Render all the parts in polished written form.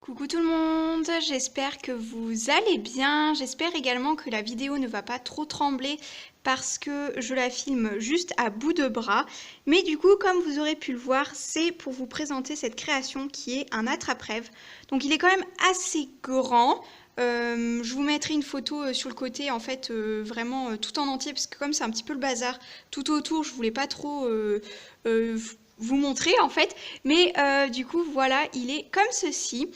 Coucou tout le monde, j'espère que vous allez bien. J'espère également que la vidéo ne va pas trop trembler parce que je la filme juste à bout de bras. Mais du coup, comme vous aurez pu le voir, c'est pour vous présenter cette création qui est un attrape-rêve. Donc il est quand même assez grand. Je vous mettrai une photo sur le côté, en fait, vraiment tout en entier, parce que comme c'est un petit peu le bazar tout autour, je voulais pas trop vous montrer, en fait. Mais du coup, voilà, il est comme ceci.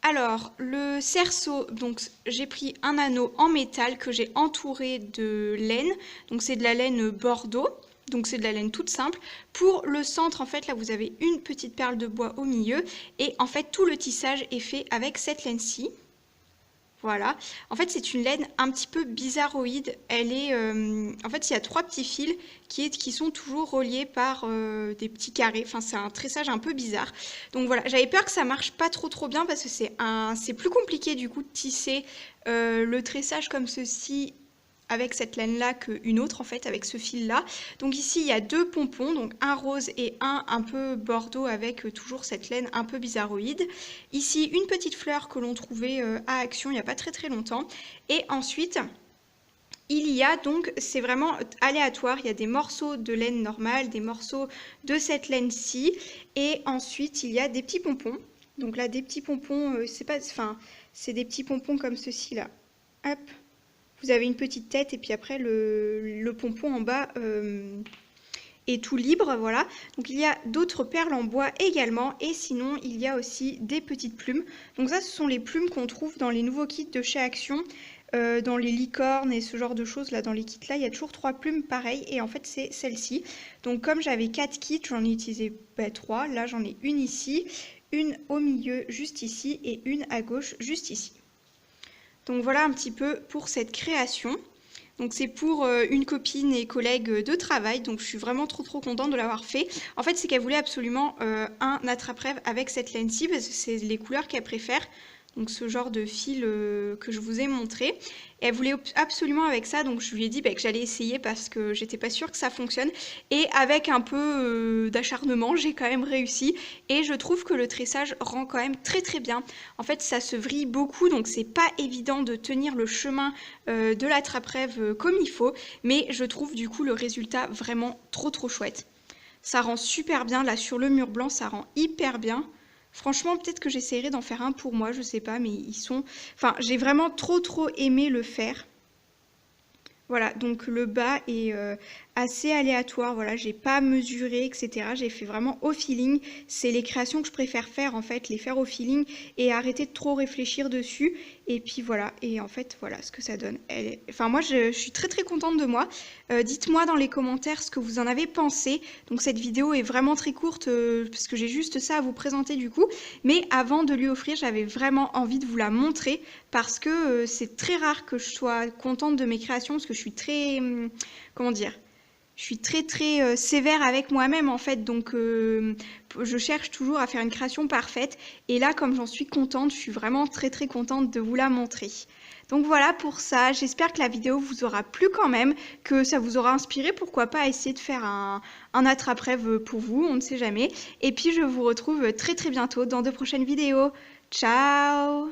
Alors, le cerceau, donc j'ai pris un anneau en métal que j'ai entouré de laine. Donc c'est de la laine Bordeaux, donc c'est de la laine toute simple. Pour le centre, en fait, là vous avez une petite perle de bois au milieu. Et en fait, tout le tissage est fait avec cette laine-ci. Voilà. En fait, c'est une laine un petit peu bizarroïde. Elle est, en fait, il y a trois petits fils qui sont toujours reliés par des petits carrés. Enfin, c'est un tressage un peu bizarre. Donc voilà, j'avais peur que ça marche pas trop bien parce que c'est plus compliqué du coup de tisser le tressage comme ceci avec cette laine-là qu'une autre, en fait, avec ce fil-là. Donc ici, il y a deux pompons, donc un rose et un peu bordeaux avec toujours cette laine un peu bizarroïde. Ici, une petite fleur que l'on trouvait à Action il n'y a pas très longtemps. Et ensuite, il y a donc, c'est vraiment aléatoire, il y a des morceaux de laine normale, des morceaux de cette laine-ci. Et ensuite, il y a des petits pompons. Donc là, des petits pompons, c'est pas, enfin, c'est des petits pompons comme ceci là. Hop. Vous avez une petite tête et puis après le pompon en bas est tout libre, voilà. Donc il y a d'autres perles en bois également et sinon il y a aussi des petites plumes. Donc ça ce sont les plumes qu'on trouve dans les nouveaux kits de chez Action, dans les licornes et ce genre de choses là, dans les kits là, il y a toujours trois plumes pareilles et en fait c'est celle-ci. Donc comme j'avais 4 kits, j'en ai utilisé 3, là j'en ai une ici, une au milieu juste ici et une à gauche juste ici. Donc voilà un petit peu pour cette création. Donc c'est pour une copine et collègue de travail, donc je suis vraiment trop contente de l'avoir fait. En fait c'est qu'elle voulait absolument un attrape-rêve avec cette laine-ci parce que c'est les couleurs qu'elle préfère. Donc ce genre de fil que je vous ai montré. Et elle voulait absolument avec ça, donc je lui ai dit que j'allais essayer parce que j'étais pas sûre que ça fonctionne. Et avec un peu d'acharnement, j'ai quand même réussi. Et je trouve que le tressage rend quand même très bien. En fait, ça se vrille beaucoup, donc c'est pas évident de tenir le chemin de l'attrape-rêve comme il faut. Mais je trouve du coup le résultat vraiment trop chouette. Ça rend super bien, là sur le mur blanc, ça rend hyper bien. Franchement, peut-être que j'essaierai d'en faire un pour moi, je sais pas, mais ils sont... Enfin, j'ai vraiment trop aimé le faire. Voilà, donc le bas est assez aléatoire, voilà, j'ai pas mesuré, etc. J'ai fait vraiment au feeling. C'est les créations que je préfère faire, en fait, les faire au feeling et arrêter de trop réfléchir dessus. Et puis voilà, et en fait, voilà ce que ça donne. Enfin, moi, je suis très contente de moi. Dites-moi dans les commentaires ce que vous en avez pensé. Donc cette vidéo est vraiment très courte parce que j'ai juste ça à vous présenter du coup. Mais avant de lui offrir, j'avais vraiment envie de vous la montrer parce que c'est très rare que je sois contente de mes créations parce que je suis très... comment dire, je suis très sévère avec moi-même en fait, donc je cherche toujours à faire une création parfaite. Et là, comme j'en suis contente, je suis vraiment très contente de vous la montrer. Donc voilà pour ça, j'espère que la vidéo vous aura plu quand même, que ça vous aura inspiré, pourquoi pas essayer de faire un attrape-rêve pour vous, on ne sait jamais. Et puis je vous retrouve très bientôt dans de prochaines vidéos. Ciao!